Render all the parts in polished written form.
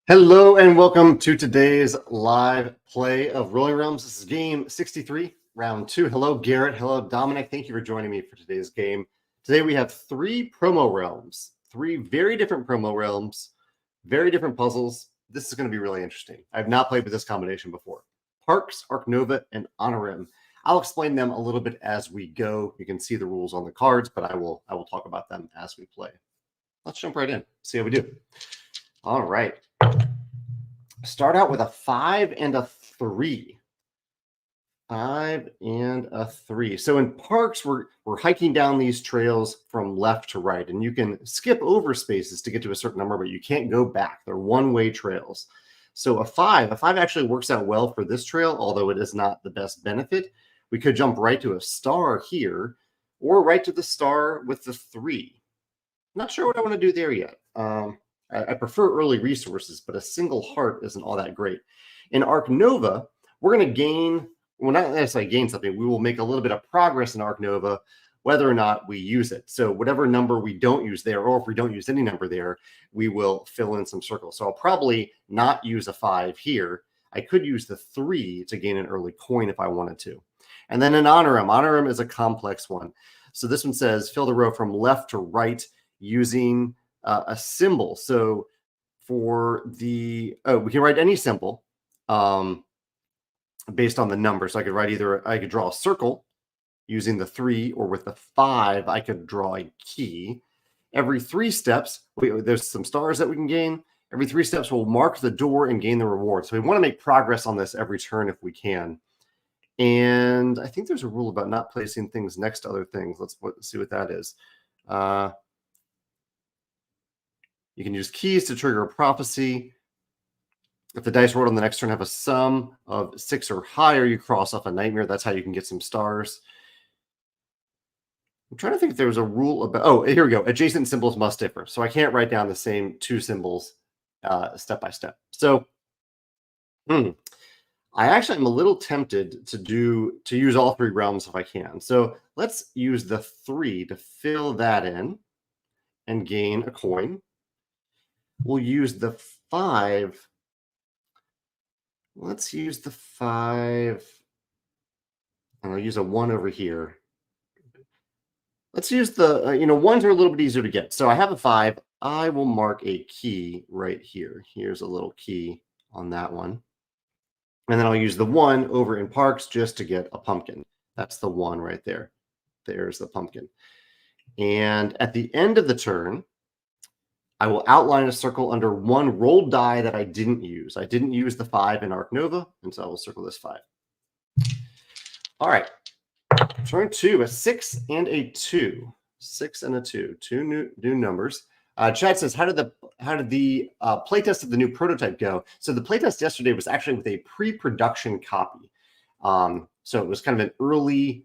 Hello and welcome to today's live play of Rolling Realms. This is game 63, round 2. Hello, Garrett. Hello, Dominic. Thank you for joining me for today's game. Today we have 3 promo realms, 3 very different promo realms, very different puzzles. This is going to be really interesting. I've not played with this combination before. Parks, Arc Nova, and Onirim. I'll explain them a little bit as we go. You can see the rules on the cards, but I will talk about them as we play. Let's jump right in, see how we do. All right. Start out with a 5 and a 3. 5 and a 3. So in Parks, we're hiking down these trails from left to right, and you can skip over spaces to get to a certain number, but you can't go back. They're one-way trails. So a 5 actually works out well for this trail, although it is not the best benefit. We could jump right to a star here, or right to the star with the 3. Not sure what I want to do there yet. I prefer early resources, but a single heart isn't all that great. In Arc Nova, we're going to gain, well, not necessarily gain something. We will make a little bit of progress in Arc Nova, whether or not we use it. So whatever number we don't use there, or if we don't use any number there, we will fill in some circles. So I'll probably not use a 5 here. I could use the 3 to gain an early coin if I wanted to. And then in Onirim. Onirim is a complex one. So this one says fill the row from left to right using a symbol. So for the, we can write any symbol based on the number. So I could write I could draw a circle using the 3, or with the 5, I could draw a key. Every 3 steps, there's some stars that we can gain. Every 3 steps, we'll mark the door and gain the reward. So we want to make progress on this every turn if we can. And I think there's a rule about not placing things next to other things. Let's see what that is. You can use keys to trigger a prophecy. If the dice rolled on the next turn have a sum of 6 or higher, you cross off a nightmare. That's how you can get some stars. I'm trying to think if there was a rule about... Oh, here we go. Adjacent symbols must differ. So I can't write down the same 2 symbols step by step. So I actually am a little tempted to use all 3 realms if I can. So let's use the 3 to fill that in and gain a coin. We'll use the 5. Let's use the 5. And I'll use a 1 over here. Let's use the, 1s are a little bit easier to get. So I have a 5. I will mark a key right here. Here's a little key on that one. And then I'll use the 1 over in Parks just to get a pumpkin. That's the 1 right there. There's the pumpkin. And at the end of the turn, I will outline a circle under 1 rolled die that I didn't use. I didn't use the 5 in Arc Nova, and so I will circle this 5. All right. Turn 2, a 6 and a 2. 6 and a 2. 2 new numbers. Chad says, how did the playtest of the new prototype go? So the playtest yesterday was actually with a pre-production copy. So it was kind of an early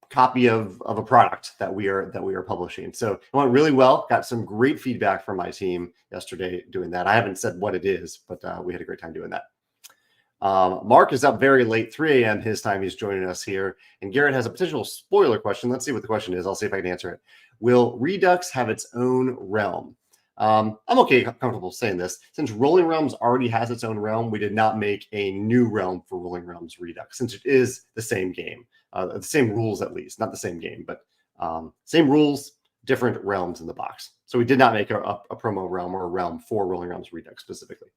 copy of a product that we are publishing. So it went really well. Got some great feedback from my team yesterday doing that. I haven't said what it is, but we had a great time doing that. Mark is up very late, 3 a.m. his time. He's joining us here. And Garrett has a potential spoiler question. Let's see what the question is. I'll see if I can answer it. Will Redux have its own realm? I'm okay, comfortable saying this. Since Rolling Realms already has its own realm, we did not make a new realm for Rolling Realms Redux, since it is the same game. The same rules, at least. Not the same game, but same rules, different realms in the box. So we did not make a promo realm or a realm for Rolling Realms Redux specifically.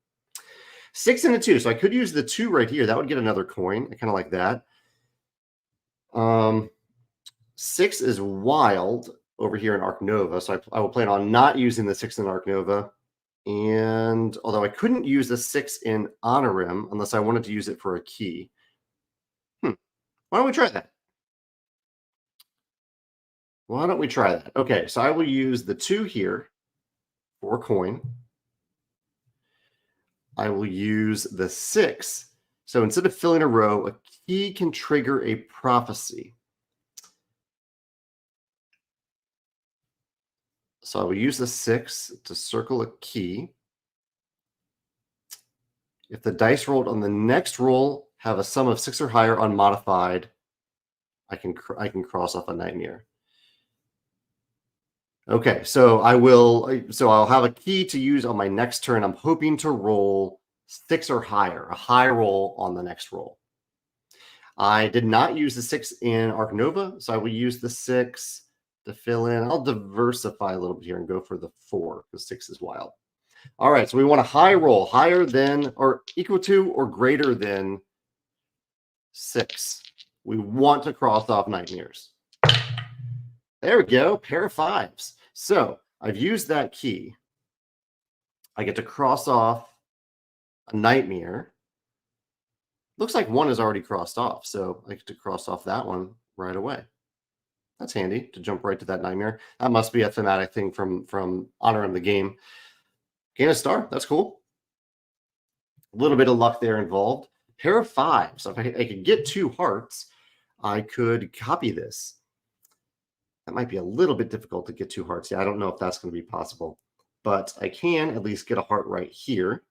6 and a 2. So I could use the 2 right here. That would get another coin. I kind of like that. 6 is wild over here in Arc Nova. So I will plan on not using the 6 in Arc Nova. And although I couldn't use the 6 in Onirim unless I wanted to use it for a key. Why don't we try that? Why don't we try that? Okay, so I will use the 2 here for a coin. I will use the 6. So instead of filling a row, a key can trigger a prophecy. So I will use the 6 to circle a key. If the dice rolled on the next roll have a sum of 6 or higher unmodified, I can cross off a nightmare. Okay, so I'll have a key to use on my next turn. I'm hoping to roll 6 or higher, a high roll on the next roll. I did not use the 6 in Arc Nova, so I will use the 6 to fill in. I'll diversify a little bit here and go for the 4 because 6 is wild. All right, so we want a high roll, higher than or equal to or greater than 6. We want to cross off Nightmares. There we go, pair of 5s. So I've used that key. I get to cross off a Nightmare. Looks like 1 is already crossed off, so I get to cross off that one right away. That's handy to jump right to that Nightmare. That must be a thematic thing from Onirim the game. Gain a star. That's cool. A little bit of luck there involved. Pair of 5s. So if I could get 2 hearts, I could copy this. That might be a little bit difficult to get 2 hearts. Yeah, I don't know if that's going to be possible. But I can at least get a heart right here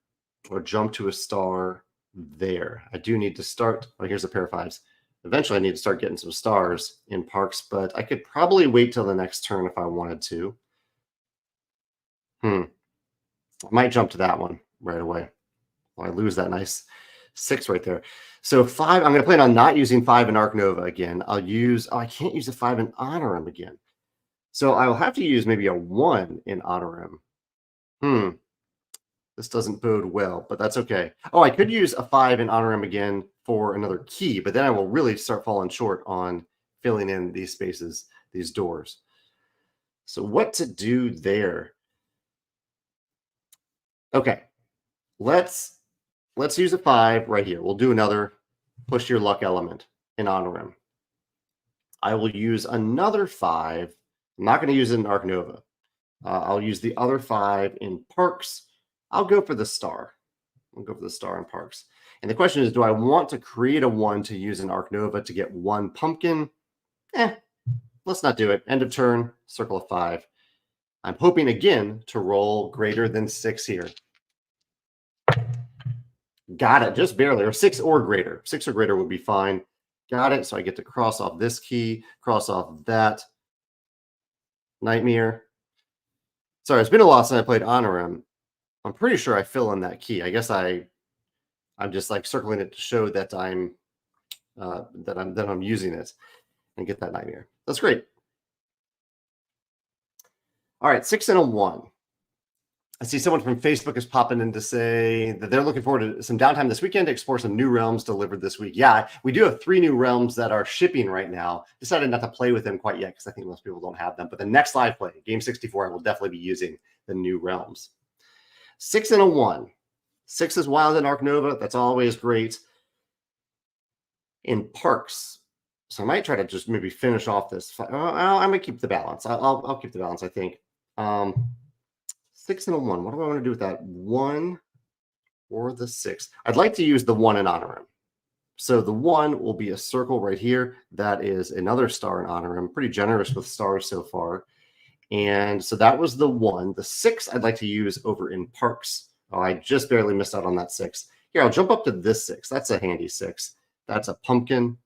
or jump to a star there. I do need to start. Oh, here's a pair of 5s. Eventually, I need to start getting some stars in parks, but I could probably wait till the next turn if I wanted to. I might jump to that one right away. Well, I lose that nice 6 right there. So 5, I'm going to plan on not using 5 in Arc Nova again. I'll use, I can't use a 5 in Onirim again. So I will have to use maybe a 1 in Onirim. This doesn't bode well, but that's okay. Oh, I could use a 5 in Onirim again for another key, but then I will really start falling short on filling in these spaces, these doors. So what to do there? Okay, let's use a 5 right here. We'll do another push your luck element in Onirim. I will use another 5. I'm not going to use it in Arc Nova. I'll use the other 5 in Parks. I'll go for the star. I'll go for the star in Parks. And the question is, do I want to create a 1 to use in Arc Nova to get 1 pumpkin? Let's not do it. End of turn, circle of 5. I'm hoping again to roll greater than 6 here. Got it, just barely, or 6 or greater. 6 or greater would be fine. Got it, so I get to cross off this key, cross off that Nightmare. Sorry, it's been a while since I played Onirim. I'm pretty sure I fill in that key. I guess I'm just like circling it to show that I'm using it and get that Nightmare. That's great. All right, 6 and a 1. I see someone from Facebook is popping in to say that they're looking forward to some downtime this weekend to explore some new realms delivered this week. Yeah, we do have 3 new realms that are shipping right now. Decided not to play with them quite yet because I think most people don't have them. But the next live play, Game 64, I will definitely be using the new realms. 6 and a 1. 6 is wild in Arc Nova. That's always great. In Parks. So I might try to just maybe finish off this. I might keep the balance. I'll keep the balance, I think. 6 and a 1. What do I want to do with that? 1 or the 6? I'd like to use the 1 in Onirim. So the 1 will be a circle right here. That is another star in Onirim. Pretty generous with stars so far. And so that was the 1. The 6 I'd like to use over in Parks. Oh, I just barely missed out on that 6. Here, I'll jump up to this 6. That's a handy 6. That's a pumpkin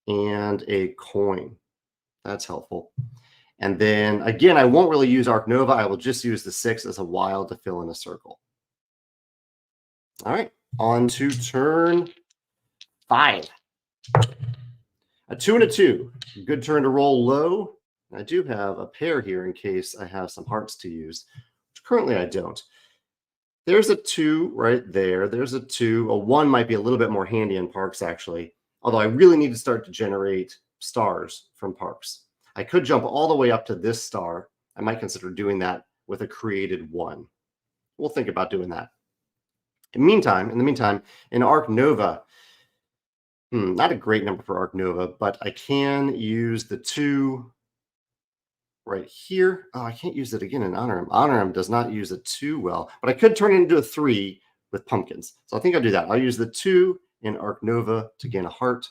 and a coin. That's helpful. And then, again, I won't really use Arc Nova. I will just use the 6 as a wild to fill in a circle. All right, on to turn 5. A 2 and a 2. Good turn to roll low. I do have a pair here in case I have some hearts to use, which currently I don't. There's a 2 right there. There's a 2. A 1 might be a little bit more handy in Parks, actually, although I really need to start to generate stars from Parks. I could jump all the way up to this star. I might consider doing that with a created 1. We'll think about doing that. In the meantime, in Arc Nova, not a great number for Arc Nova, but I can use the 2 right here. Oh, I can't use it again in Onirim. Onirim does not use a 2 well, but I could turn it into a 3 with pumpkins. So I think I'll do that. I'll use the 2 in Arc Nova to gain a heart.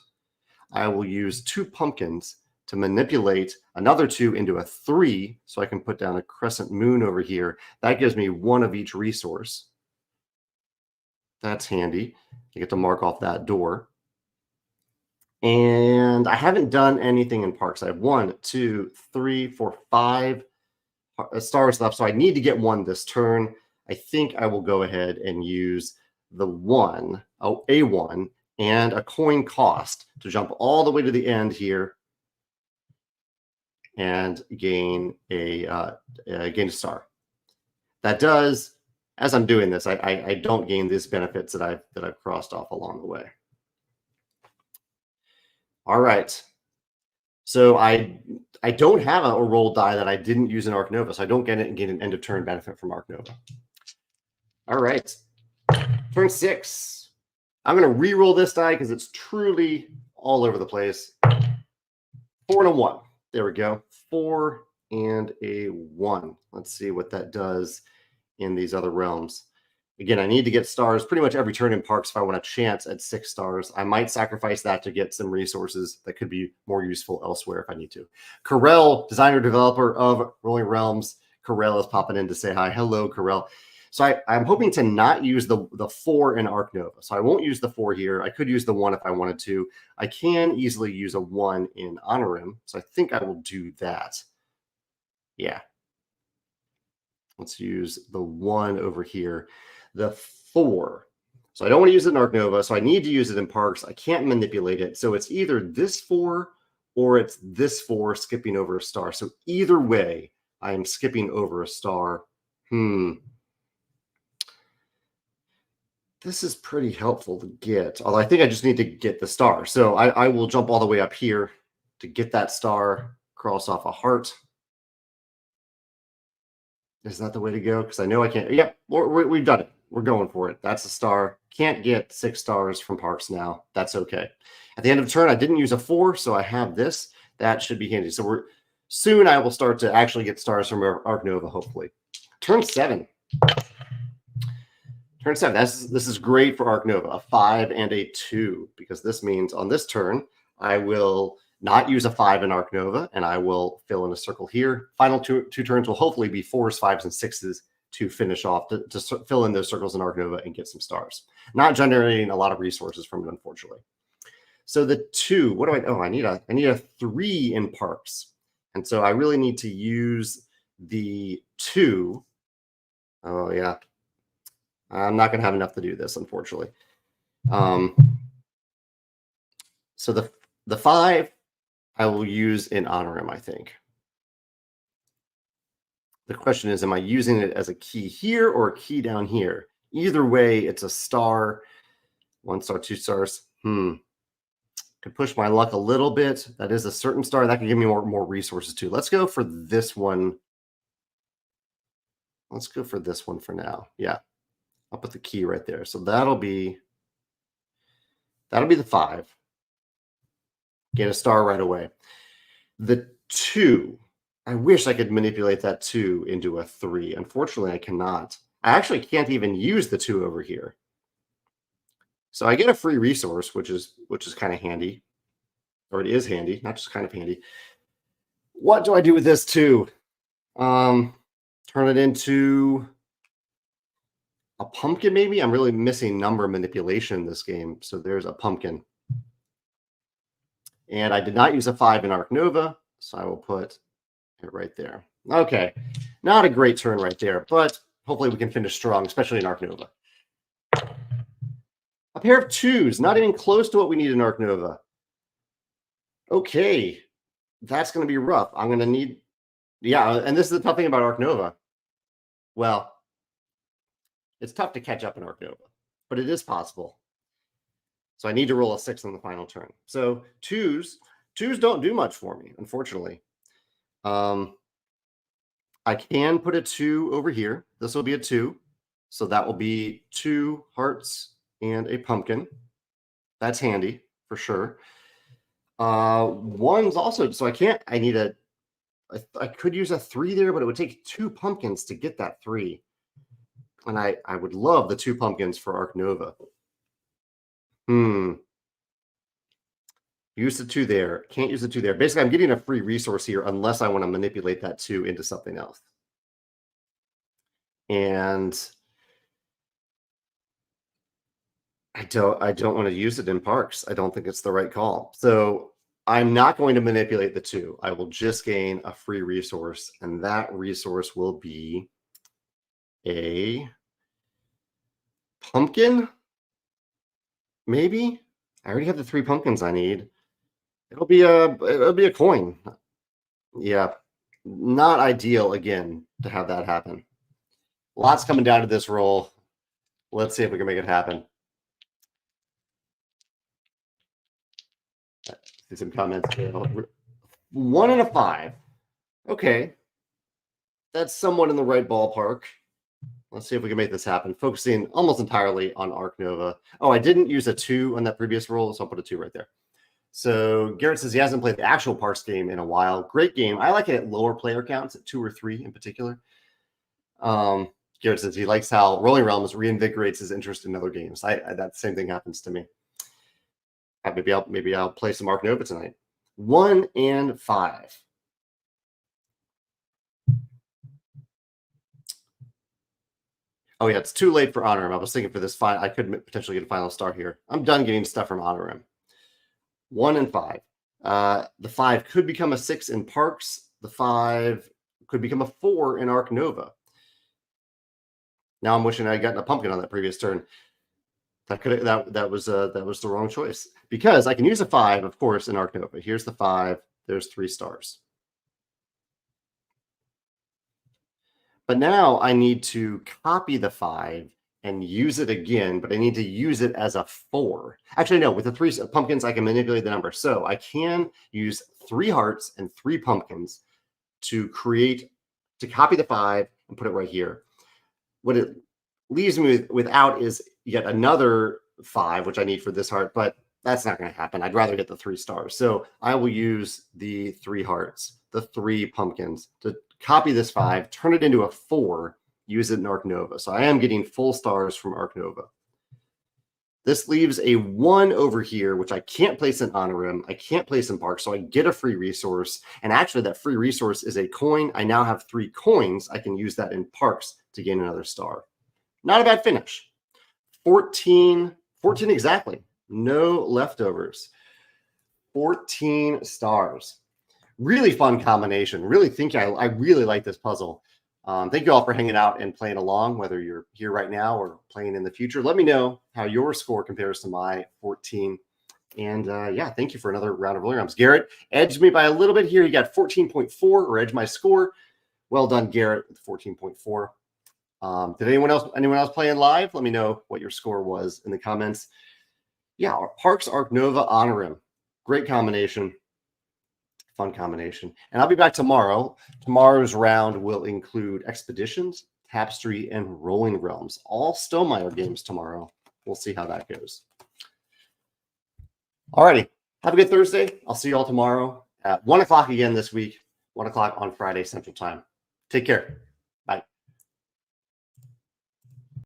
I will use 2 pumpkins to manipulate another 2 into a 3 so I can put down a crescent moon over here. That gives me 1 of each resource. That's handy. I get to mark off that door. And I haven't done anything in Parks. I have 1, 2, 3, 4, 5 stars left, so I need to get one this turn. I think I will go ahead and use the a one, and a coin cost to jump all the way to the end here and gain a star. That does, as I'm doing this, I don't gain these benefits that I've crossed off along the way. All right. So I don't have a roll die that I didn't use in Arc Nova, so I don't get an end of turn benefit from Arc Nova. All right. Turn 6. I'm going to re-roll this die because it's truly all over the place. 4 and a 1. There we go. 4 and a 1. Let's see what that does in these other realms. Again, I need to get stars pretty much every turn in Parks if I want a chance at 6 stars. I might sacrifice that to get some resources that could be more useful elsewhere if I need to. Corel, designer, developer of Rolling Realms. Corel is popping in to say hi. Hello, Corel. So I'm hoping to not use the 4 in Arc Nova. So I won't use the 4 here. I could use the 1 if I wanted to. I can easily use a 1 in Onirim. So I think I will do that. Yeah. Let's use the 1 over here. The 4. So I don't want to use it in Arc Nova, so I need to use it in Parks. I can't manipulate it. So it's either this 4 or it's this 4 skipping over a star. So either way, I am skipping over a star. This is pretty helpful to get, although I think I just need to get the star. So I will jump all the way up here to get that star, cross off a heart. Is that the way to go? Because I know I can't. Yep, we've done it. We're going for it. That's a star. Can't get 6 stars from Parks now. That's okay. At the end of the turn, I didn't use a 4, so I have this. That should be handy. So soon I will start to actually get stars from Arc Nova, hopefully. Turn 7. Turn 7. This is great for Arc Nova. A 5 and a 2, because this means on this turn, I will not use a 5 in Arc Nova, and I will fill in a circle here. Final two turns will hopefully be 4s, 5s, and 6s to finish off, to fill in those circles in Arc Nova and get some stars. Not generating a lot of resources from it, unfortunately. So the 2, what do I need a 3 in Parks. And so I really need to use the 2. Oh, yeah. I'm not going to have enough to do this, unfortunately. So the 5 I will use in Onirim, I think. The question is, am I using it as a key here or a key down here? Either way, it's a star. 1 star, 2 stars. Could push my luck a little bit. That is a certain star. That could give me more resources too. Let's go for this one. Let's go for this one for now. Yeah. I'll put the key right there. So that'll be the 5. Get a star right away. The 2, I wish I could manipulate that 2 into a 3. Unfortunately, I cannot. I actually can't even use the 2 over here. So I get a free resource, which is kind of handy. Or it is handy, not just kind of handy. What do I do with this 2? Turn it into a pumpkin, maybe? I'm really missing number manipulation in this game. So there's a pumpkin. And I did not use a 5 in Arc Nova, so I will put it right there. Okay, not a great turn right there, but hopefully we can finish strong, especially in Arc Nova. A pair of 2s, not even close to what we need in Arc Nova. Okay, that's going to be rough. I'm going to need, yeah, and this is the tough thing about Arc Nova. Well, it's tough to catch up in Arc Nova, but it is possible. So I need to roll a 6 on the final turn. So 2s don't do much for me, unfortunately. I can put a 2 over here. This will be a 2. So that will be 2 hearts and a pumpkin. That's handy for sure. 1's also, so I could use a 3 there, but it would take 2 pumpkins to get that 3. And I would love the 2 pumpkins for Arc Nova. Use the 2 there. Can't use the 2 there. Basically, I'm getting a free resource here unless I want to manipulate that 2 into something else. And I don't want to use it in Parks. I don't think it's the right call. So I'm not going to manipulate the 2. I will just gain a free resource, and that resource will be a pumpkin, maybe? I already have the 3 pumpkins I need. It'll be a coin. Yeah, not ideal, again, to have that happen. Lots coming down to this roll. Let's see if we can make it happen. See some comments here. 1 and a 5. Okay. That's somewhat in the right ballpark. Let's see if we can make this happen. Focusing almost entirely on Arc Nova. Oh, I didn't use a 2 on that previous roll, so I'll put a 2 right there. So Garrett says he hasn't played the actual Parks game in a while. Great game. I like it at lower player counts, at 2 or 3 in particular. Garrett says he likes how Rolling Realms reinvigorates his interest in other games. That same thing happens to me. Maybe I'll play some Arc Nova tonight. 1 and 5. Oh yeah, it's too late for Onirim. I was thinking for this I could potentially get a final star here. I'm done getting stuff from Onirim. 1 and 5. The 5 could become a 6 in Parks. The 5 could become a 4 in Arc Nova. Now I'm wishing I'd gotten a pumpkin on that previous turn. That was the wrong choice, because I can use a 5, of course, in Arc Nova. Here's the 5. There's 3 stars. But now I need to copy the 5 and use it again, but I need to use it as a 4. Actually, no, with the 3 pumpkins, I can manipulate the number. So I can use 3 hearts and 3 pumpkins to copy the 5 and put it right here. What it leaves me without is yet another 5, which I need for this heart, but that's not going to happen. I'd rather get the 3 stars. So I will use the 3 hearts, the 3 pumpkins, to copy this 5, turn it into a 4, use it in Arc Nova. So I am getting full stars from Arc Nova. This leaves a 1 over here, which I can't place in Onirim. I can't place in Park, so I get a free resource. And actually, that free resource is a coin. I now have 3 coins. I can use that in Parks to gain another star. Not a bad finish. 14 exactly. No leftovers. 14 stars. Really fun combination. Really I really like this puzzle. Thank you all for hanging out and playing along, whether you're here right now or playing in the future. Let me know how your score compares to my 14. And yeah, thank you for another round of Rolling Realms. Garrett edged me by a little bit here. You got 14.4, or edged my score. Well done, Garrett, with 14.4. Did anyone else playing live? Let me know what your score was in the comments. Yeah, Parks, Arc Nova, Onirim. Great combination. Fun combination. And I'll be back tomorrow. Tomorrow's round will include Expeditions, Tapestry, and Rolling Realms. All Stonemaier games tomorrow. We'll see how that goes. Alrighty. Have a good Thursday. I'll see you all tomorrow at 1 o'clock again this week. 1 o'clock on Friday Central Time. Take care.